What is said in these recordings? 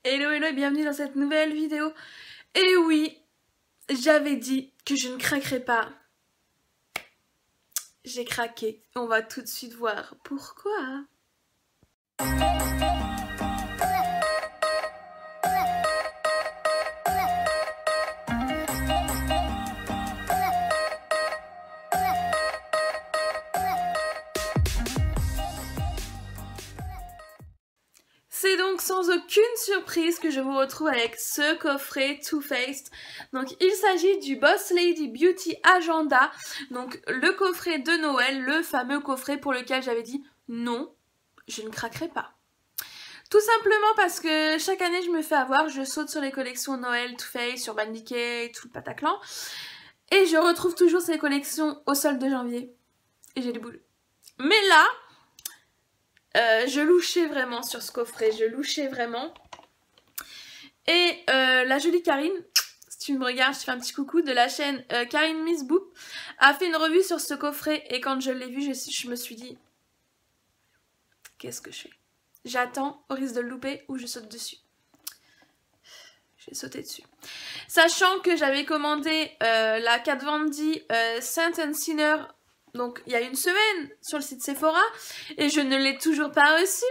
Hello hello et bienvenue dans cette nouvelle vidéo. Et oui, j'avais dit que je ne craquerais pas. J'ai craqué. On va tout de suite voir pourquoi. C'est donc sans aucune surprise que je vous retrouve avec ce coffret Too Faced. Donc il s'agit du Boss Lady Beauty Agenda, donc le coffret de Noël, le fameux coffret pour lequel j'avais dit non, je ne craquerai pas. Tout simplement parce que chaque année je me fais avoir, je saute sur les collections Noël Too Faced, sur Bandicay, tout le pataclan, et je retrouve toujours ces collections au solde de janvier, et j'ai des boules. Mais là, je louchais vraiment sur ce coffret, je louchais vraiment. Et la jolie Karine, si tu me regardes, je te fais un petit coucou, de la chaîne Karine Miss Boop, a fait une revue sur ce coffret. Et quand je l'ai vu, je me suis dit, qu'est-ce que je fais? J'attends, au risque de le louper, ou je saute dessus. J'ai sauté dessus. Sachant que j'avais commandé la Kat Von D Saint & Sinner, donc il y a une semaine sur le site Sephora, et je ne l'ai toujours pas reçu.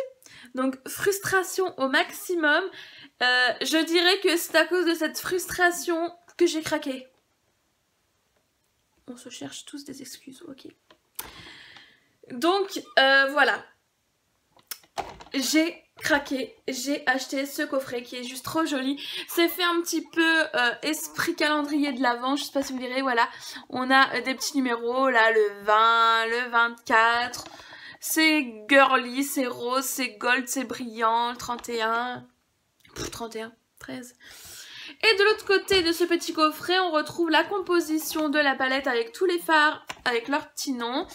Donc frustration au maximum. Je dirais que c'est à cause de cette frustration que j'ai craqué. On se cherche tous des excuses, ok. Donc voilà. J'ai craqué, j'ai acheté ce coffret qui est juste trop joli. C'est fait un petit peu esprit calendrier de l'Avent, je sais pas si vous direz, voilà. On a des petits numéros, là, le 20, le 24. C'est girly, c'est rose, c'est gold, c'est brillant, le 31. 31, 13. Et de l'autre côté de ce petit coffret, on retrouve la composition de la palette avec tous les fards, avec leur petit nom.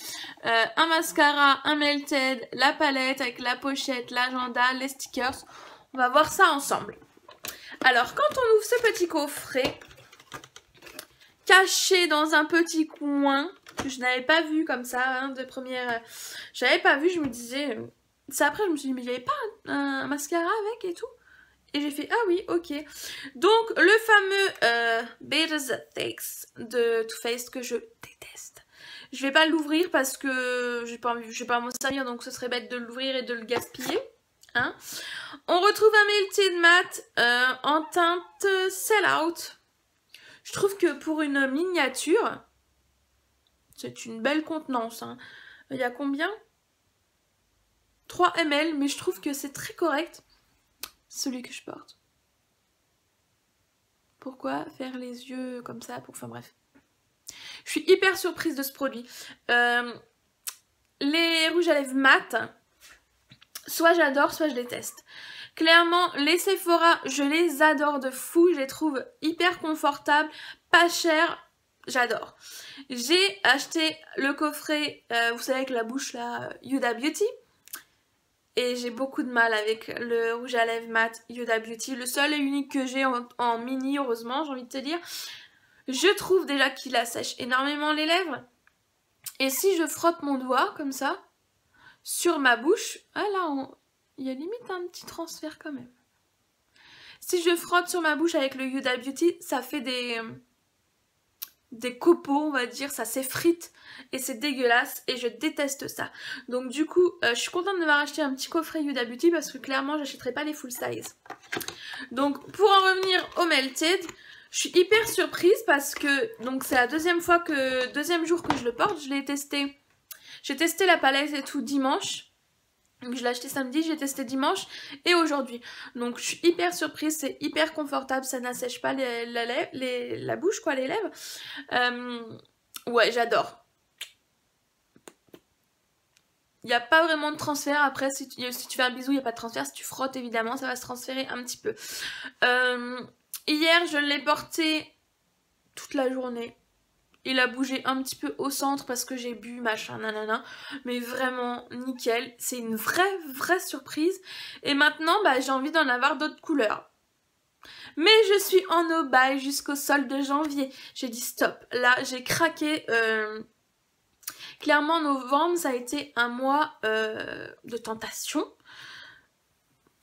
Un mascara, un melted, la palette avec la pochette, l'agenda, les stickers. On va voir ça ensemble. Alors, quand on ouvre ce petit coffret, caché dans un petit coin, que je n'avais pas vu comme ça, hein, de première... J'avais pas vu, je me disais... C'est après, je me suis dit, mais il n'y avait pas un mascara avec et tout. Et j'ai fait, ah oui, ok. Donc, le fameux Better That Takes de Too Faced que je déteste. Je vais pas l'ouvrir parce que je vais pas m'en servir, donc ce serait bête de l'ouvrir et de le gaspiller. Hein. On retrouve un Melted Matte en teinte Sell Out. Je trouve que pour une miniature, c'est une belle contenance. Hein. Il y a combien? 3 ml, mais je trouve que c'est très correct. Celui que je porte. Pourquoi faire les yeux comme ça? Enfin bref. Je suis hyper surprise de ce produit. Les rouges à lèvres mat, soit j'adore, soit je déteste. Clairement, les Sephora, je les adore de fou. Je les trouve hyper confortables, pas chers. J'adore. J'ai acheté le coffret, vous savez, avec la bouche là, Huda Beauty. Et j'ai beaucoup de mal avec le rouge à lèvres mat Huda Beauty. Le seul et unique que j'ai en mini, heureusement, j'ai envie de te dire. Je trouve déjà qu'il assèche énormément les lèvres. Et si je frotte mon doigt, comme ça, sur ma bouche... Ah là, il y a limite un petit transfert quand même. Si je frotte sur ma bouche avec le Huda Beauty, ça fait des copeaux, on va dire, ça s'effrite et c'est dégueulasse et je déteste ça. Donc du coup, je suis contente de m'avoir acheté un petit coffret Huda Beauty parce que clairement, j'achèterai pas les full size. Donc pour en revenir au Melted, je suis hyper surprise parce que donc c'est la deuxième jour que je le porte. Je l'ai testé. J'ai testé la palette et tout dimanche. Donc je l'ai acheté samedi, j'ai testé dimanche et aujourd'hui. Donc je suis hyper surprise, c'est hyper confortable, ça n'assèche pas la bouche, quoi, les lèvres. Ouais, j'adore. Il n'y a pas vraiment de transfert. Après, si tu fais un bisou, il n'y a pas de transfert. Si tu frottes, évidemment, ça va se transférer un petit peu. Hier, je l'ai porté toute la journée. Il a bougé un petit peu au centre parce que j'ai bu, machin, nanana. Mais vraiment, nickel. C'est une vraie surprise. Et maintenant, bah, j'ai envie d'en avoir d'autres couleurs. Mais je suis en no-buy jusqu'au solde de janvier. J'ai dit stop. Là, j'ai craqué. Clairement, novembre, ça a été un mois de tentation.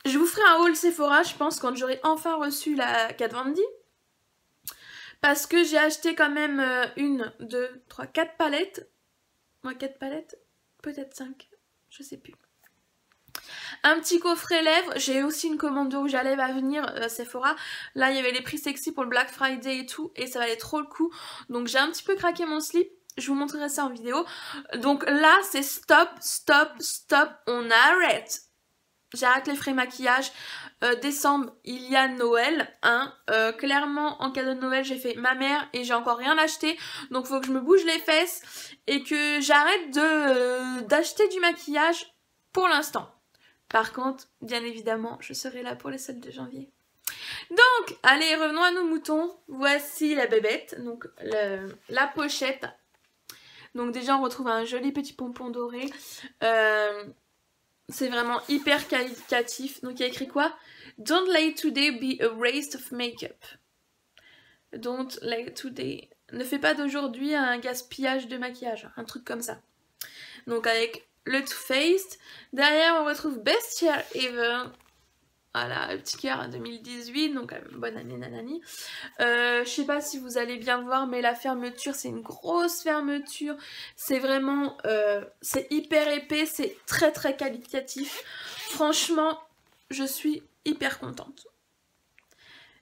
Je vous ferai un haul Sephora, je pense, quand j'aurai enfin reçu la Kat Von D. Parce que j'ai acheté quand même 1, 2, 3, 4 palettes. Ouais, 4 palettes, peut-être 5, je sais plus. Un petit coffret lèvres, j'ai aussi une commande de rouge à lèvres à venir Sephora. Là il y avait les prix sexy pour le Black Friday et tout et ça valait trop le coup. Donc j'ai un petit peu craqué mon slip, je vous montrerai ça en vidéo. Donc là c'est stop, stop, stop, on arrête. J'arrête les frais maquillage. Décembre, il y a Noël. Hein. Clairement, en cadeau de Noël, j'ai fait ma mère et j'ai encore rien acheté. Donc, il faut que je me bouge les fesses et que j'arrête d'acheter du maquillage pour l'instant. Par contre, bien évidemment, je serai là pour les soldes de janvier. Donc, allez, revenons à nos moutons. Voici la bébête, donc la pochette. Donc déjà, on retrouve un joli petit pompon doré. C'est vraiment hyper qualitatif. Donc il y a écrit quoi? Don't let today be a waste of make-up. Don't let today. Ne fais pas d'aujourd'hui un gaspillage de maquillage. Un truc comme ça. Donc avec le Too Faced. Derrière on retrouve Best Year Ever. Voilà, le petit cœur 2018, donc bonne année nanani. Je sais pas si vous allez bien voir, mais la fermeture, c'est une grosse fermeture. C'est vraiment, c'est hyper épais, c'est très très qualitatif. Franchement, je suis hyper contente.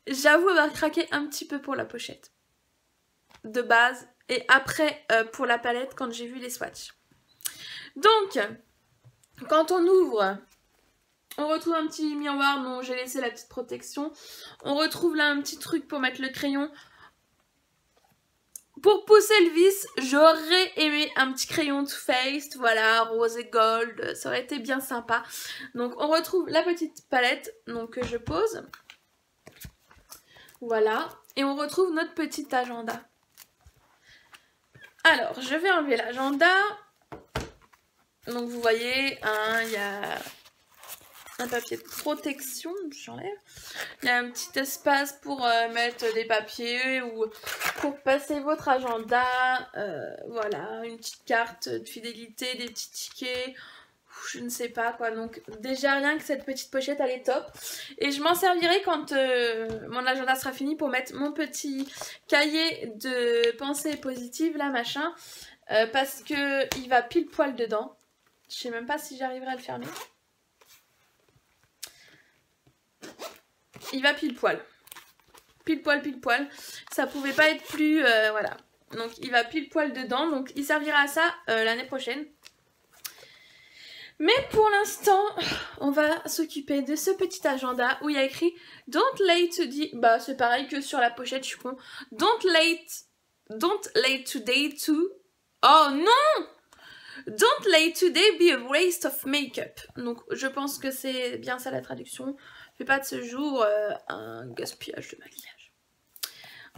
J'avoue avoir craqué un petit peu pour la pochette de base et après pour la palette quand j'ai vu les swatchs. Donc, quand on ouvre... On retrouve un petit miroir dont j'ai laissé la petite protection. On retrouve là un petit truc pour mettre le crayon. Pour pousser le vis, j'aurais aimé un petit crayon Too Faced. Voilà, rose et gold. Ça aurait été bien sympa. Donc on retrouve la petite palette donc, que je pose. Voilà. Et on retrouve notre petit agenda. Alors, je vais enlever l'agenda. Donc vous voyez, hein, il y a... un papier de protection, j'enlève. Il y a un petit espace pour mettre des papiers ou pour passer votre agenda. Voilà, une petite carte de fidélité, des petits tickets, je ne sais pas quoi. Donc déjà rien que cette petite pochette elle est top. Et je m'en servirai quand mon agenda sera fini pour mettre mon petit cahier de pensées positives là machin. Parce que il va pile poil dedans. Je sais même pas si j'arriverai à le fermer. Il va pile poil. Pile poil, pile poil. Ça pouvait pas être plus... voilà. Donc il va pile poil dedans. Donc il servira à ça l'année prochaine. Mais pour l'instant, on va s'occuper de ce petit agenda où il y a écrit Don't late today. Bah c'est pareil que sur la pochette, je suis con. Don't late today to... Oh non! Don't let today be a waste of make-up. Donc je pense que c'est bien ça la traduction. Fais pas de ce jour un gaspillage de maquillage.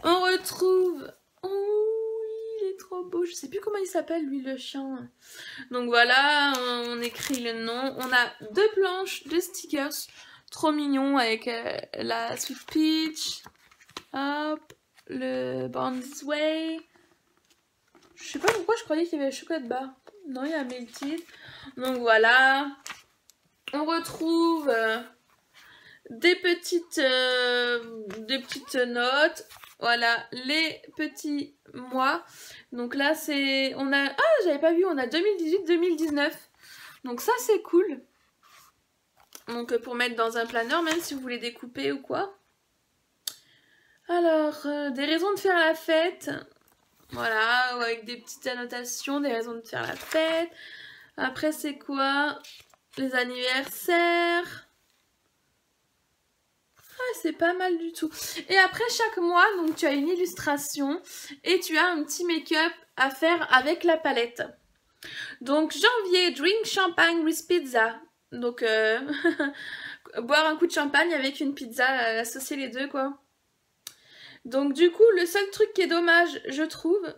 On retrouve... Oh, il est trop beau. Je sais plus comment il s'appelle lui le chien. Donc voilà, on écrit le nom. On a 2 planches de stickers. Trop mignon avec la Sweet Peach. Hop, le Born This Way. Je sais pas pourquoi je croyais qu'il y avait le chocolat de bar. Non, il y a Melted. Donc voilà. On retrouve des petites notes. Voilà, les petits mois. Donc là, c'est... on a... Ah, j'avais pas vu, on a 2018-2019. Donc ça, c'est cool. Donc pour mettre dans un planeur, même si vous voulez découper ou quoi. Alors, des raisons de faire la fête. Voilà, avec des petites annotations, des raisons de faire la fête. Après, c'est quoi? Les anniversaires. Ah, c'est pas mal du tout. Et après, chaque mois, donc tu as une illustration et tu as un petit make-up à faire avec la palette. Donc, janvier, drink champagne with pizza. Donc, boire un coup de champagne avec une pizza, associer les deux, quoi. Donc du coup, le seul truc qui est dommage, je trouve...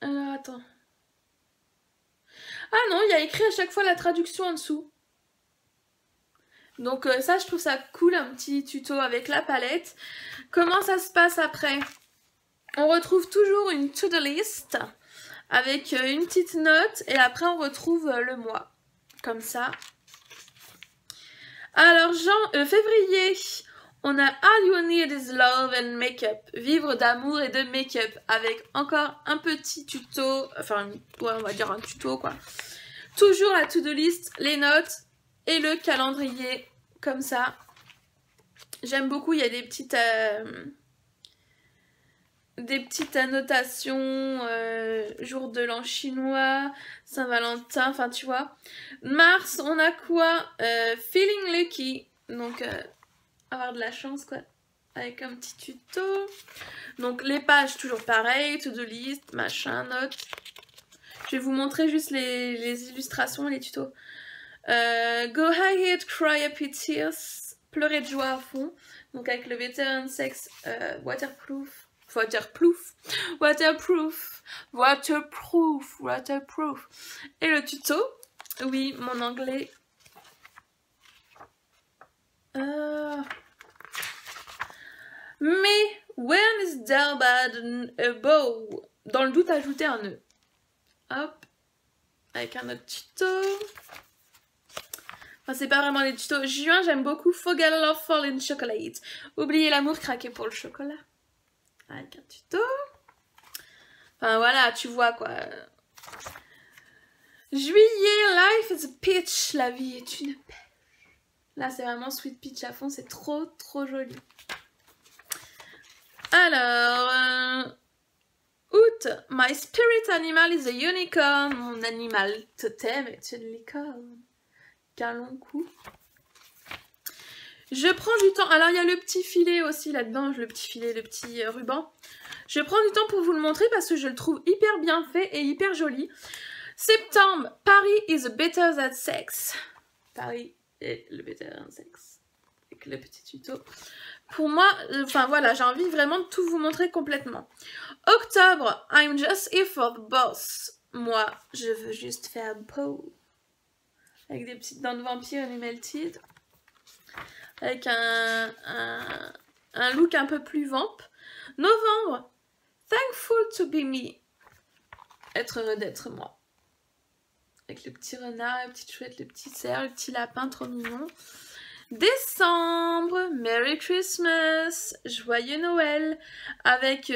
Alors, attends. Ah non, il y a écrit à chaque fois la traduction en dessous. Donc ça, je trouve ça cool, un petit tuto avec la palette. Comment ça se passe après? On retrouve toujours une to-do list avec une petite note et après on retrouve le mois. Comme ça. Alors, février, on a All You Need Is Love and Makeup. Vivre d'amour et de make-up. Avec encore un petit tuto. Enfin, ouais, on va dire un tuto, quoi. Toujours la to-do list, les notes et le calendrier. Comme ça. J'aime beaucoup, il y a des petites annotations, jour de l'an chinois, Saint-Valentin, enfin tu vois. Mars, on a quoi? Feeling lucky, donc avoir de la chance quoi, avec un petit tuto. Donc les pages toujours pareil, to-do list, machin, notes. Je vais vous montrer juste les illustrations et les tutos. Go ahead, cry happy tears. Pleurer de joie à fond. Donc avec le Veteran Sex waterproof. Et le tuto. Oui, mon anglais. Mais when is there bad a bow? Dans le doute, ajouter un nœud. Hop. Avec un autre tuto. Enfin, c'est pas vraiment des tutos. Juin, j'aime beaucoup Forget Love Fall in Chocolate. Oubliez l'amour, craquer pour le chocolat. Avec un tuto. Enfin, voilà, tu vois, quoi. Juillet, life is a peach. La vie est une pêche. Là, c'est vraiment Sweet Peach à fond. C'est trop, trop joli. Alors... août, my spirit animal is a unicorn. Mon animal totem est une licorne. Qu'un long coup. Je prends du temps. Alors, il y a le petit filet aussi là-dedans. Le petit filet, le petit ruban. Je prends du temps pour vous le montrer parce que je le trouve hyper bien fait et hyper joli. Septembre, Paris is better than sex. Paris est le better than sex. Avec le petit tuto. Pour moi, enfin voilà, j'ai envie vraiment de tout vous montrer complètement. Octobre, I'm just here for the boss. Moi, je veux juste faire beau. Avec des petites dents de vampire et melted. Avec un look un peu plus vamp. Novembre, thankful to be me. Être heureux d'être moi. Avec le petit renard, la petite chouette, le petit cerf, le petit lapin, trop mignon. Décembre, Merry Christmas, Joyeux Noël. Avec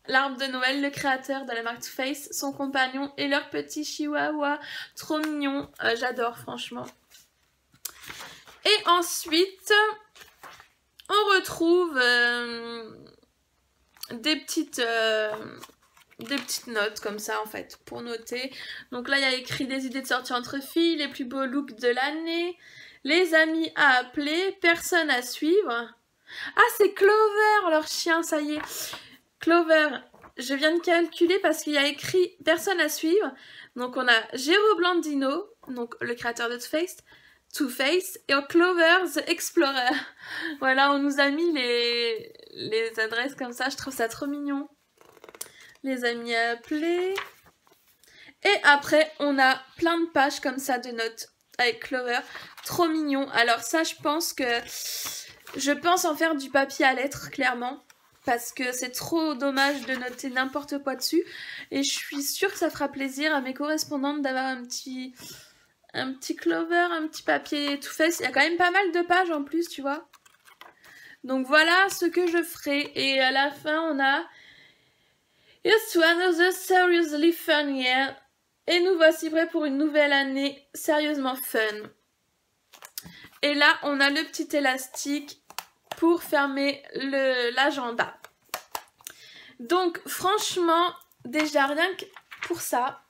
l'arbre de Noël, le créateur de la marque Too Faced, son compagnon et leur petit chihuahua. Trop mignon, j'adore franchement. Et ensuite, on retrouve des petites notes comme ça en fait, pour noter. Donc là, il y a écrit des idées de sortie entre filles, les plus beaux looks de l'année, les amis à appeler, personne à suivre. Ah, c'est Clover, leur chien, ça y est. Clover, je viens de calculer parce qu'il y a écrit personne à suivre. Donc on a Jero Blandino, donc le créateur de Too Faced, et Clover the Explorer. Voilà, on nous a mis les adresses comme ça, je trouve ça trop mignon. Les amis à appeler. Et après, on a plein de pages comme ça de notes avec Clover. Trop mignon. Alors ça, je pense en faire du papier à lettres, clairement. Parce que c'est trop dommage de noter n'importe quoi dessus. Et je suis sûre que ça fera plaisir à mes correspondantes d'avoir un petit Clover, un petit papier tout fait. Il y a quand même pas mal de pages en plus, tu vois. Donc voilà ce que je ferai. Et à la fin, on a Here's to another seriously fun year. Et nous voici prêts pour une nouvelle année sérieusement fun. Et là, on a le petit élastique pour fermer l'agenda. Donc, franchement, déjà rien que pour ça,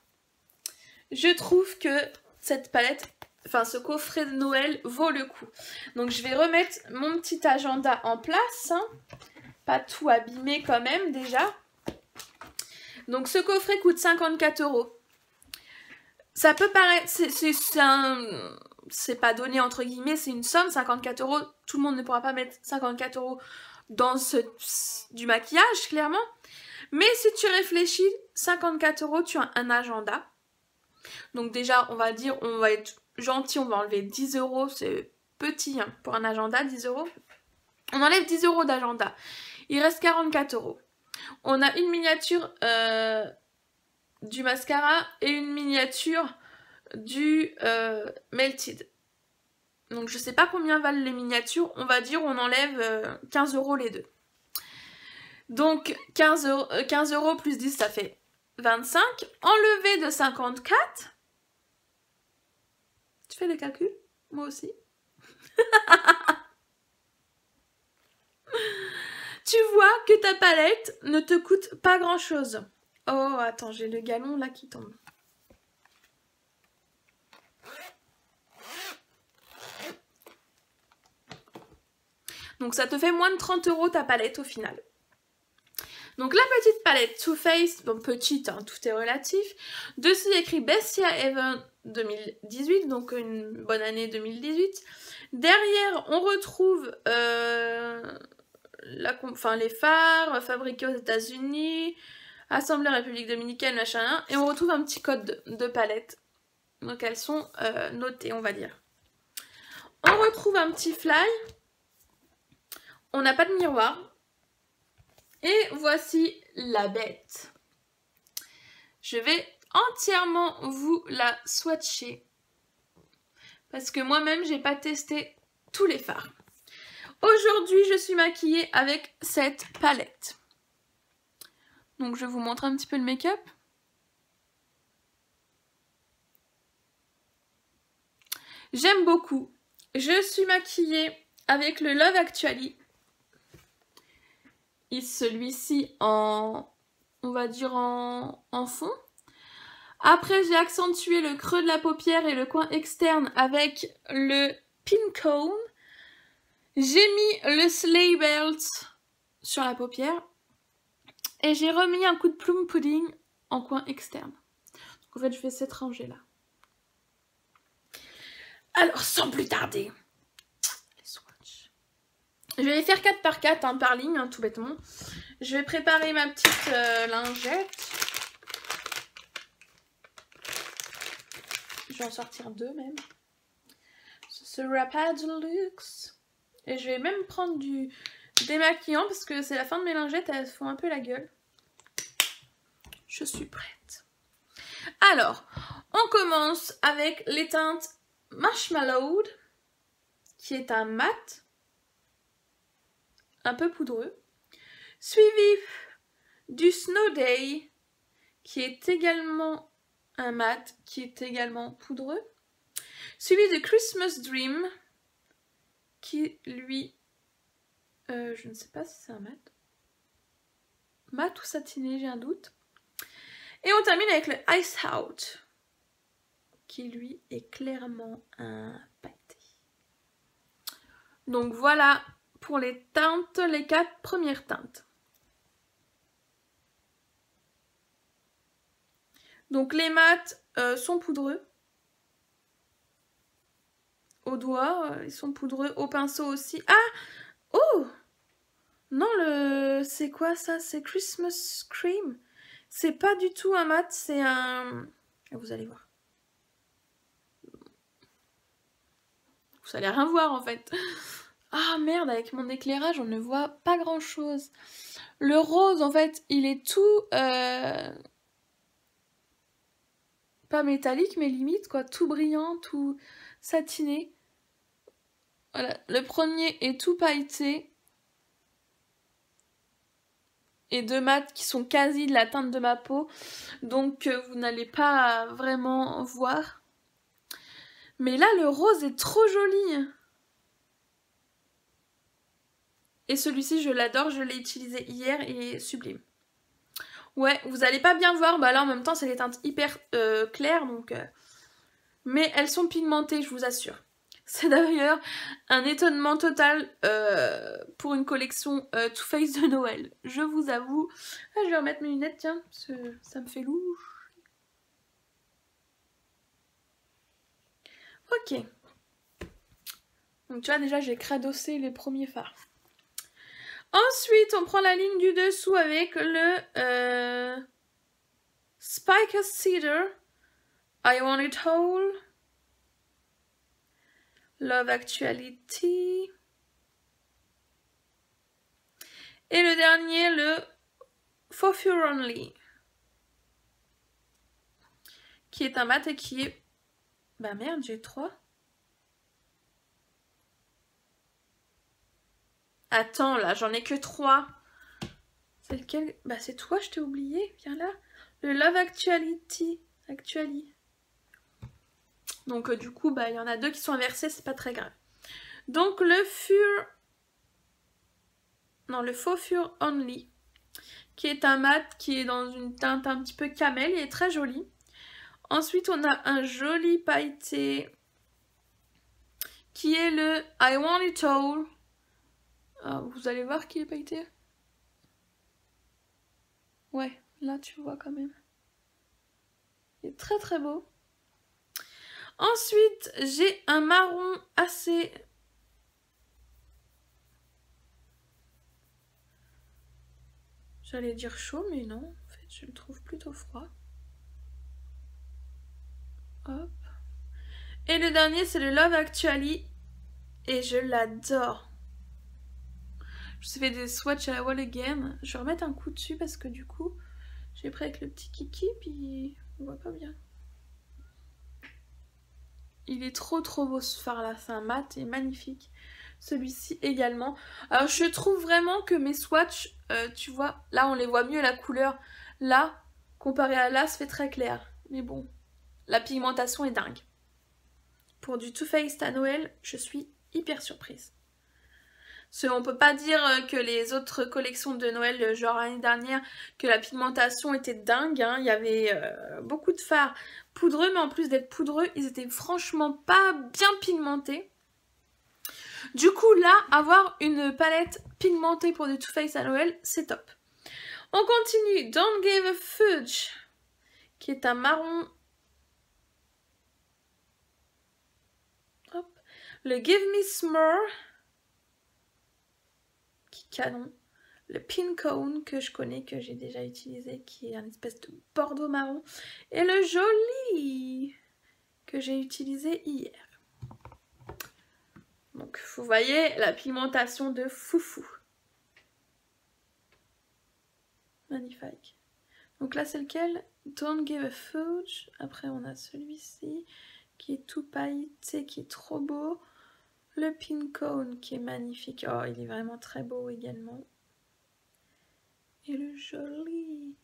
je trouve que cette palette, enfin ce coffret de Noël vaut le coup. Donc, je vais remettre mon petit agenda en place. Hein. Pas tout abîmé quand même déjà. Donc, ce coffret coûte 54 €. Ça peut paraître... c'est pas donné entre guillemets, c'est une somme, 54 €. Tout le monde ne pourra pas mettre 54 € dans du maquillage, clairement. Mais si tu réfléchis, 54 €, tu as un agenda. Donc déjà, on va dire, on va être gentil, on va enlever 10 €. C'est petit hein, pour un agenda, 10 €. On enlève 10 € d'agenda. Il reste 44 €. On a une miniature du mascara et une miniature du Melted. Donc je sais pas combien valent les miniatures. On va dire on enlève 15 € les deux. Donc 15 € plus 10 ça fait 25. Enlevé de 54. Tu fais le calcul? Moi aussi. Tu vois que ta palette ne te coûte pas grand chose. Oh, attends, j'ai le galon là qui tombe. Donc ça te fait moins de 30 € ta palette au final. Donc la petite palette Too Faced, bon petite, hein, tout est relatif. Dessus il y a écrit Best Year Ever 2018, donc une bonne année 2018. Derrière on retrouve les phares fabriqués aux États-Unis, Assemblée République Dominicaine, machin, et on retrouve un petit code de palette. Donc elles sont notées, on va dire. On retrouve un petit fly. On n'a pas de miroir. Et voici la bête. Je vais entièrement vous la swatcher. Parce que moi-même, j'ai pas testé tous les fards. Aujourd'hui, je suis maquillée avec cette palette. Donc, je vous montre un petit peu le make-up. J'aime beaucoup. Je suis maquillée avec le Love Actually. Et celui-ci on va dire en fond. Après, j'ai accentué le creux de la paupière et le coin externe avec le Pink Cone. J'ai mis le Sleigh Belt sur la paupière. Et j'ai remis un coup de Plum Pudding en coin externe. Donc en fait, je fais cette rangée-là. Alors, sans plus tarder, les swatchs. Je vais les faire 4 par 4 hein, par ligne, hein, tout bêtement. Je vais préparer ma petite lingette. Je vais en sortir 2 même. Ce sera pas de luxe. Et je vais même prendre du démaquillant parce que c'est la fin de mes lingettes, elles font un peu la gueule. Je suis prête. Alors, on commence avec les teintes Marshmallow, qui est un mat, un peu poudreux. Suivi du Snow Day, qui est également un mat, qui est également poudreux. Suivi de Christmas Dream, qui lui, je ne sais pas si c'est un mat. Mat ou satiné, j'ai un doute. Et on termine avec le Ice Out, qui lui est clairement un pâté. Donc voilà pour les teintes, les 4 premières teintes. Donc les mats sont poudreux. Au doigt, ils sont poudreux. Au pinceau aussi. Ah! Oh! Non, c'est quoi ça? C'est Christmas Cream. C'est pas du tout un mat, c'est un... Vous allez voir. Vous allez rien voir en fait. Ah merde, avec mon éclairage, on ne voit pas grand chose. Le rose, en fait, il est tout... pas métallique, mais limite, quoi. Tout brillant, tout satiné. Voilà, le premier est tout pailleté. Et 2 mats qui sont quasi de la teinte de ma peau. Donc, vous n'allez pas vraiment voir. Mais là, le rose est trop joli. Et celui-ci, je l'adore. Je l'ai utilisé hier. Il est sublime. Ouais, vous allez pas bien voir. Bah là, en même temps, c'est des teintes hyper claires. Donc, mais elles sont pigmentées, je vous assure. C'est d'ailleurs un étonnement total pour une collection Too Faced de Noël. Je vous avoue. Ah, je vais remettre mes lunettes, tiens, parce que ça me fait louche. Ok. Donc tu vois, déjà, j'ai cradossé les premiers fards. Ensuite, on prend la ligne du dessous avec le Spiker Cedar. I Want It Whole. Love Actuality. Et le dernier, le For Your Only. Qui est un mat et qui est... Bah merde, j'ai 3. Attends, là, j'en ai que 3. C'est lequel? Bah, c'est toi, je t'ai oublié. Viens là. Le Love Actuality. Donc, du coup, bah, il y en a 2 qui sont inversés, c'est pas très grave. Donc, le Faux Fur Only, qui est un mat qui est dans une teinte un petit peu camel, il est très joli. Ensuite, on a un joli pailleté qui est le I Want It All. Ah, vous allez voir qu'il est pailleté. Ouais, là tu vois quand même. Il est très très beau. Ensuite, j'ai un marron assez... J'allais dire chaud, mais non. En fait, je le trouve plutôt froid. Hop. Et le dernier, c'est le Love Actually. Et je l'adore. Je fais des swatchs à la wall again. Je vais remettre un coup dessus parce que du coup, j'ai pris avec le petit kiki, puis on voit pas bien. Il est trop beau ce fard là, c'est un mat et magnifique. Celui-ci également. Alors je trouve vraiment que mes swatchs, tu vois, là on les voit mieux la couleur. Là, comparé à là, ça fait très clair. Mais bon, la pigmentation est dingue. Pour du Too Faced à Noël, je suis hyper surprise. On peut pas dire que les autres collections de Noël, genre l'année dernière, que la pigmentation était dingue. Hein. Il y avait beaucoup de fards poudreux, mais en plus d'être poudreux, ils étaient franchement pas bien pigmentés. Du coup, là, avoir une palette pigmentée pour du Too Faced à Noël, c'est top. On continue. Don't Give a Fudge, qui est un marron. Hop. Le Give Me Smur, qui est canon. Le Pink Cone, que je connais, que j'ai déjà utilisé, qui est un espèce de bordeaux marron. Et le Joli, que j'ai utilisé hier. Donc, vous voyez la pigmentation de foufou. Magnifique. Donc là, c'est lequel? Don't Give a Fudge. Après, on a celui-ci, qui est tout pailleté, qui est trop beau. Le Pink Cone, qui est magnifique. Oh, il est vraiment très beau également. Et le Joli.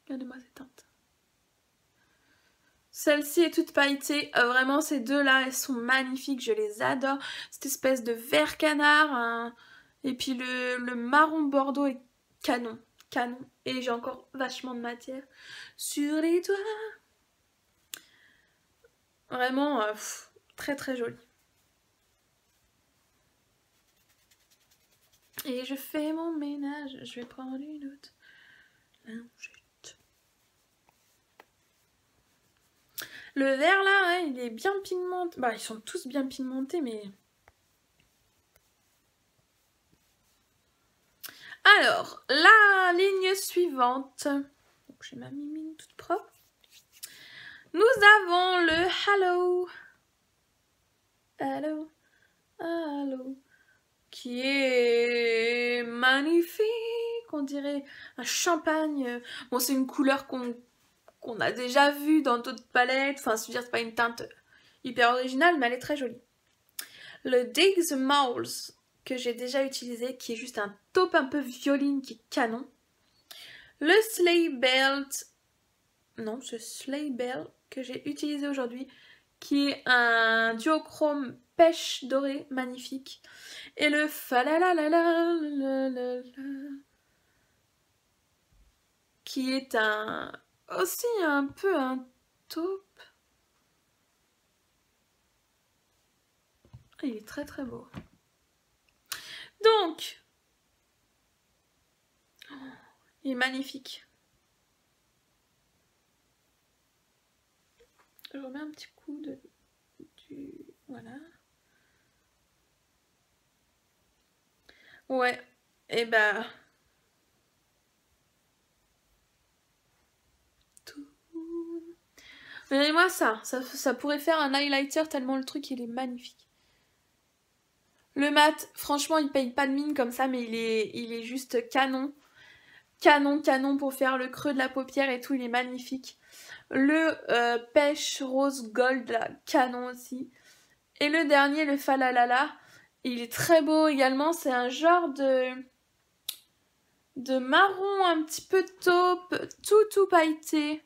Regardez-moi cette teinte. Celle-ci est toute pailletée. Vraiment, ces deux-là, elles sont magnifiques. Je les adore. Cette espèce de vert canard. Hein. Et puis le marron bordeaux est canon. Canon. Et j'ai encore vachement de matière sur les doigts. Vraiment, très très joli. Et je fais mon ménage. Je vais prendre une autre lingette. Le vert là, hein, il est bien pigmenté. Bah, ils sont tous bien pigmentés, mais... Alors, la ligne suivante. Donc, j'ai ma mimine toute propre. Nous avons le Hello. Hello. Hello. Qui est magnifique. On dirait un champagne. Bon, c'est une couleur qu'on a déjà vue dans d'autres palettes. Enfin, c'est-à-dire c'est pas une teinte hyper originale, mais elle est très jolie. Le Dig the Moles, que j'ai déjà utilisé, qui est juste un taupe un peu violine, qui est canon. Le Sleigh Belt, non, ce Sleigh Belt que j'ai utilisé aujourd'hui, qui est un duochrome pêche dorée, magnifique. Et le Falalalalala, qui est aussi un peu un taupe. Il est très très beau. Donc, il est magnifique. Je remets un petit coup voilà. Ouais, et bah... Regardez-moi ça pourrait faire un highlighter tellement le truc il est magnifique. Le mat, franchement il paye pas de mine comme ça, mais il est juste canon. Canon pour faire le creux de la paupière et tout, il est magnifique. Le pêche rose gold, là, canon aussi. Et le dernier, le Falalala, il est très beau également. C'est un genre de marron un petit peu taupe, tout pailleté.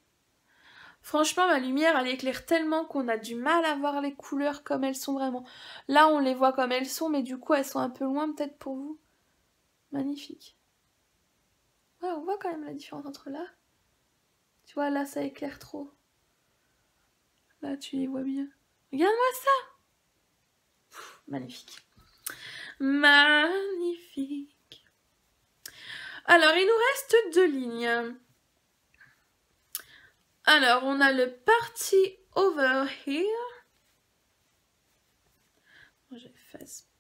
Franchement, ma lumière, elle éclaire tellement qu'on a du mal à voir les couleurs comme elles sont vraiment. Là, on les voit comme elles sont, mais du coup, elles sont un peu loin peut-être pour vous. Magnifique. Ouais, on voit quand même la différence entre là. Tu vois, là, ça éclaire trop. Là, tu les vois bien. Regarde-moi ça. Pff, magnifique. Magnifique. Alors, il nous reste 2 lignes. Alors, on a le Party Over Here.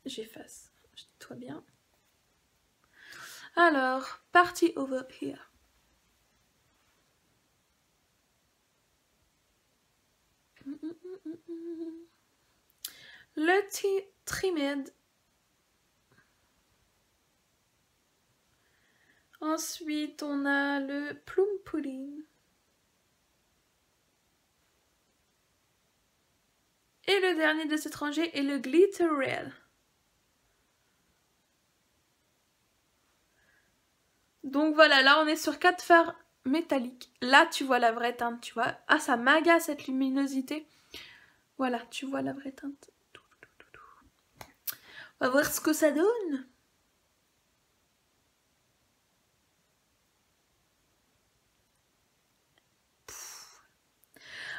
J'efface. Toi bien. Alors, Party Over Here. Le Trimmed. Ensuite, on a le Plum Pudding. Et le dernier de cette rangée est le Glitter Red. Donc voilà, là on est sur 4 fards métalliques. Là tu vois la vraie teinte, tu vois. Ah, ça m'agace cette luminosité. Voilà, tu vois la vraie teinte. On va voir ce que ça donne.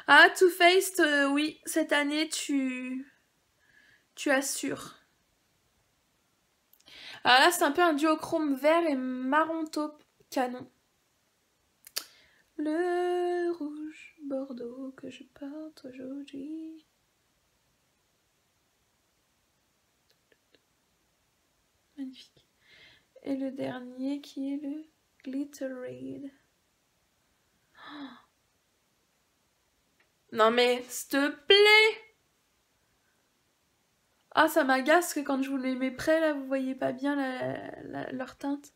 Ah, Too Faced, oui, cette année tu assures. Alors là, c'est un peu un duochrome vert et marron taupe canon. Le rouge bordeaux que je porte aujourd'hui. Magnifique. Et le dernier qui est le Glitter Red. Oh. Non mais, s'il te plaît! Ah, ça m'agace que quand je vous les mets près, là, vous voyez pas bien leur teinte.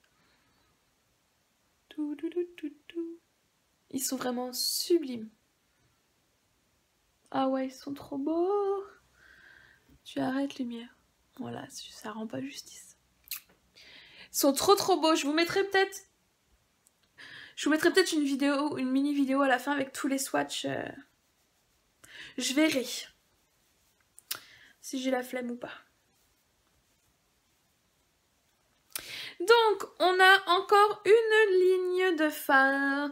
Ils sont vraiment sublimes. Ah ouais, ils sont trop beaux. Tu arrêtes lumière. Voilà, ça rend pas justice. Ils sont trop beaux. Je vous mettrai peut-être une vidéo, une mini vidéo à la fin avec tous les swatchs. Je verrai si j'ai la flemme ou pas. Donc, on a encore une ligne de fard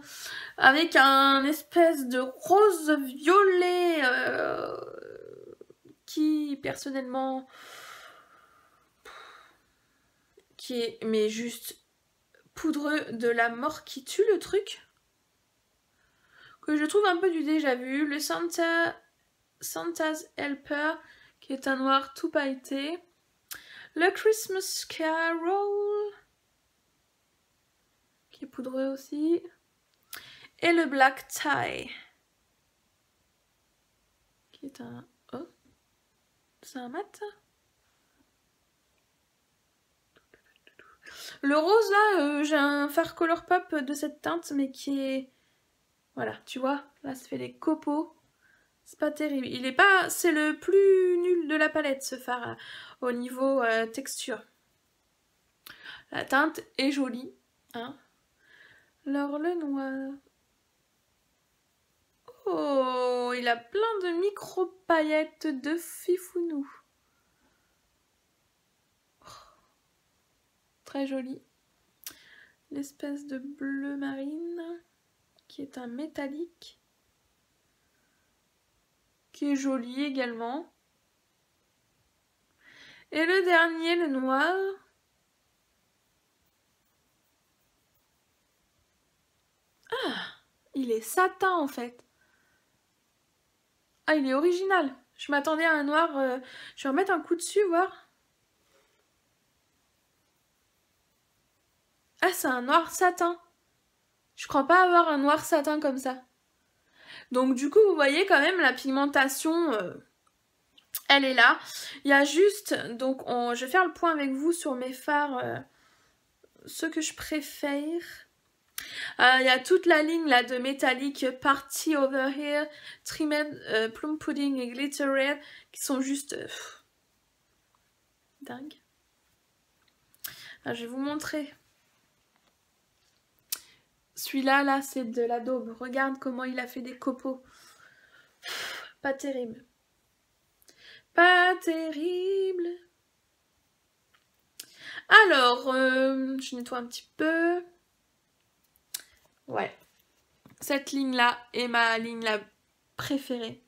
avec un espèce de rose violet qui, personnellement, qui est, mais juste poudreux de la mort qui tue le truc. Que je trouve un peu du déjà vu. Le Santa's Helper, qui est un noir tout pailleté. Le Christmas Carol, qui est poudreux aussi. Et le Black Tie, qui est un... Oh, c'est un mat. Le rose là, j'ai un fard Colourpop de cette teinte, mais qui est... Voilà, tu vois, là ça fait les copeaux. C'est pas terrible. Il est pas... C'est le plus nul de la palette, ce fard, au niveau texture. La teinte est jolie, hein. Alors le noir... Oh, il a plein de micro-paillettes de fifounou. Oh, très joli. L'espèce de bleu marine, qui est un métallique. Qui est joli également. Et le dernier, le noir. Ah, il est satin en fait. Ah, il est original. Je m'attendais à un noir. Je vais remettre un coup dessus, voir. Ah, c'est un noir satin. Je crois pas avoir un noir satin comme ça. Donc du coup, vous voyez quand même la pigmentation, elle est là. Il y a juste, donc je vais faire le point avec vous sur mes fards, ceux que je préfère. Il y a toute la ligne là de métallique Party Over Here, Trimmed, Plum Pudding et Glitter Red qui sont juste dingues. Je vais vous montrer. Celui-là, là, c'est de la daube. Regarde comment il a fait des copeaux. Pas terrible. Pas terrible. Alors, je nettoie un petit peu. Ouais. Cette ligne-là est ma ligne la préférée.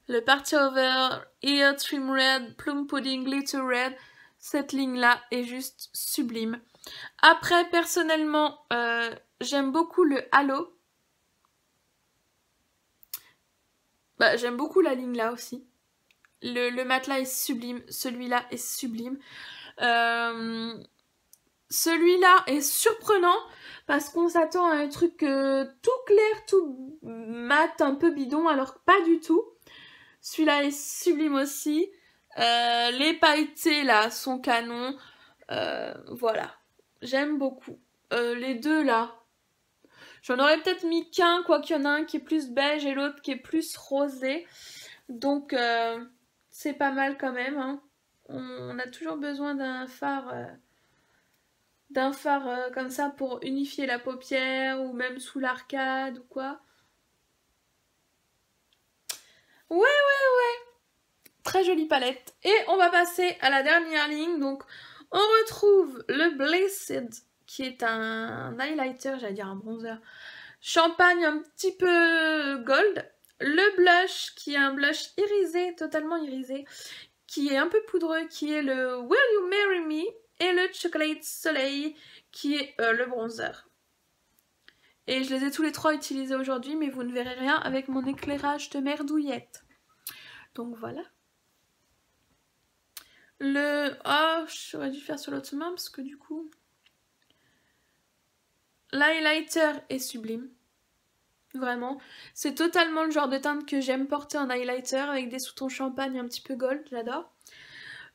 Le Party Over Here, Trim Red, Plum Pudding, Glitter Red. Cette ligne-là est juste sublime. Après, personnellement, j'aime beaucoup le Halo. J'aime beaucoup la ligne là aussi. Le matelas est sublime. Celui-là est sublime. Celui-là est surprenant parce qu'on s'attend à un truc tout clair, tout mat, un peu bidon, alors que pas du tout. Celui-là est sublime aussi. Les pailletés là sont canons. Voilà. J'aime beaucoup. Les deux là. J'en aurais peut-être mis qu'un, quoi qu'il y en a un qui est plus beige et l'autre qui est plus rosé. Donc c'est pas mal quand même. Hein. On a toujours besoin d'un phare comme ça pour unifier la paupière ou même sous l'arcade ou quoi. Ouais. Très jolie palette. Et on va passer à la dernière ligne. Donc on retrouve le Blessed qui est un highlighter, j'allais dire un bronzer. Champagne un petit peu gold. Le blush qui est un blush irisé, totalement irisé, qui est un peu poudreux, qui est le Will You Marry Me, et le Chocolate Soleil qui est le bronzer. Et je les ai tous les trois utilisés aujourd'hui, mais vous ne verrez rien avec mon éclairage de merdouillette. Donc voilà. J'aurais dû faire sur l'autre main parce que du coup... L'highlighter est sublime. Vraiment. C'est totalement le genre de teinte que j'aime porter en highlighter avec des sous-tons champagne un petit peu gold, j'adore.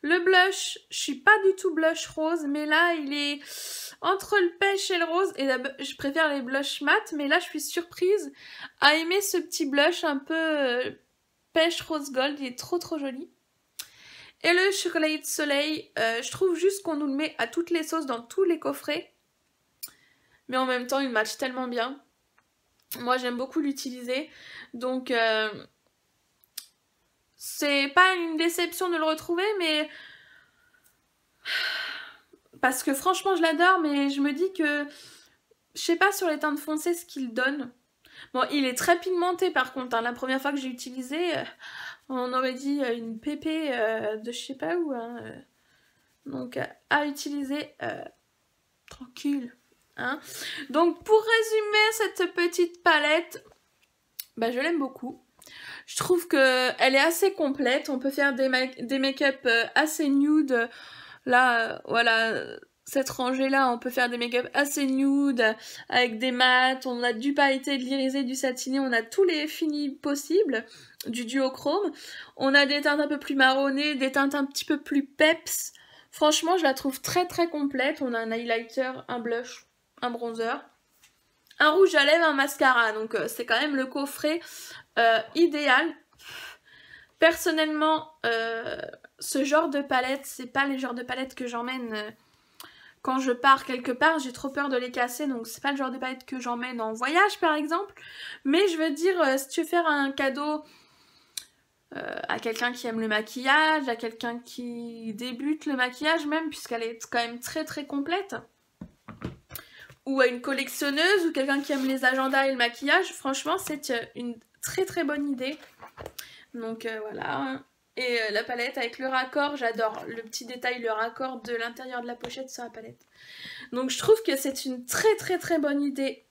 Le blush, je suis pas du tout blush rose, mais là il est entre le pêche et le rose, et je préfère les blushs mat, mais là je suis surprise à aimer ce petit blush un peu pêche rose gold, il est trop joli. Et le Chocolate Soleil, je trouve juste qu'on nous le met à toutes les sauces dans tous les coffrets, mais en même temps il match tellement bien. Moi j'aime beaucoup l'utiliser, donc c'est pas une déception de le retrouver, mais parce que franchement je l'adore, mais je me dis que je sais pas sur les teintes foncées ce qu'il donne. Bon, il est très pigmenté par contre, hein. La première fois que j'ai utilisé, on aurait dit une pépé de je sais pas où, hein. Donc à utiliser tranquille. Hein. Donc pour résumer cette petite palette, je l'aime beaucoup. Je trouve qu'elle est assez complète. On peut faire des make-up assez nude. Là, voilà, cette rangée-là, on peut faire des make-up assez nude avec des mats. On a du pailleté, de l'irisé, du satiné. On a tous les finis possibles, du duochrome. On a des teintes un peu plus marronnées, des teintes un petit peu plus peps. Franchement, je la trouve très complète. On a un highlighter, un blush, un bronzer, un rouge à lèvres, un mascara. Donc c'est quand même le coffret idéal. Personnellement, ce genre de palette, c'est pas les genres de palettes que j'emmène quand je pars quelque part. J'ai trop peur de les casser, donc c'est pas le genre de palette que j'emmène en voyage par exemple. Mais je veux dire, si tu veux faire un cadeau à quelqu'un qui aime le maquillage, à quelqu'un qui débute le maquillage même, puisqu'elle est quand même très complète, ou à une collectionneuse ou quelqu'un qui aime les agendas et le maquillage, franchement c'est une très bonne idée. Donc voilà. Et la palette avec le raccord, j'adore le petit détail, le raccord de l'intérieur de la pochette sur la palette. Donc je trouve que c'est une très bonne idée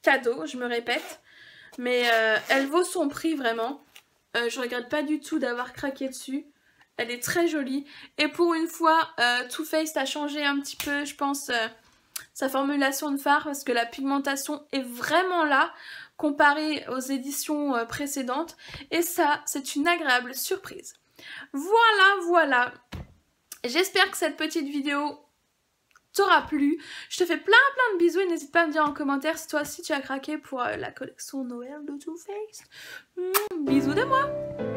cadeau, je me répète. Mais elle vaut son prix vraiment. Je regrette pas du tout d'avoir craqué dessus. Elle est très jolie. Et pour une fois, Too Faced a changé un petit peu, je pense, sa formulation de fard, parce que la pigmentation est vraiment là comparé aux éditions précédentes, et ça c'est une agréable surprise. Voilà, j'espère que cette petite vidéo t'aura plu. Je te fais plein de bisous et n'hésite pas à me dire en commentaire si toi aussi tu as craqué pour la collection Noël de Too Faced. Bisous de moi.